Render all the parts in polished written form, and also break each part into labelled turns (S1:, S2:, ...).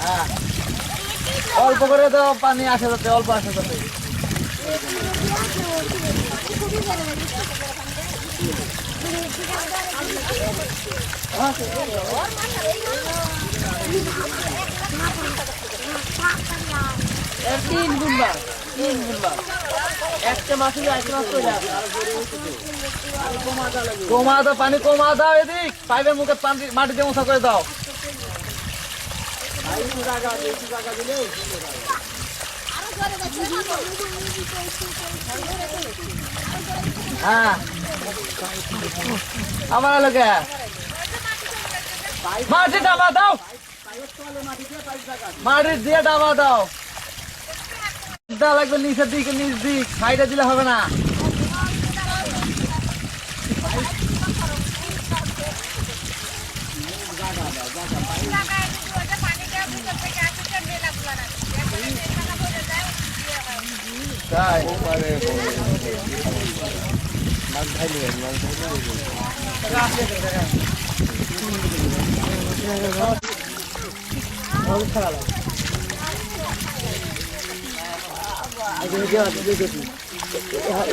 S1: হ্যাঁ অল্প করে তো পানি আসে যাচ্ছে, অল্প আসে যাচ্ছে। তিন গুনবার একটা মাছ কমা দাও, পানি কমা দাও, এদিক পাইপের মুখে মাটি দিয়ে উঁচা করে দাও। হ্যাঁ আমার লোকে মাটি ডাবা দাও, মাটি দিয়ে ডাবা দাও। লাগবে নিচের দিকে, নিচ দিক সাইডে দিলে হবে না।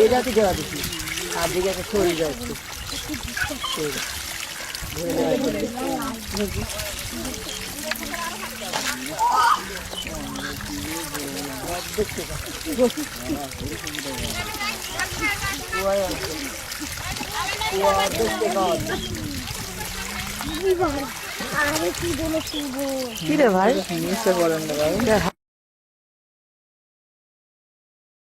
S1: এটাতে দেওয়া দিচ্ছি আর দিকে একটা শরীর যাচ্ছে। কি রে ভাই, নিশ্চয় বলেন না ভাই।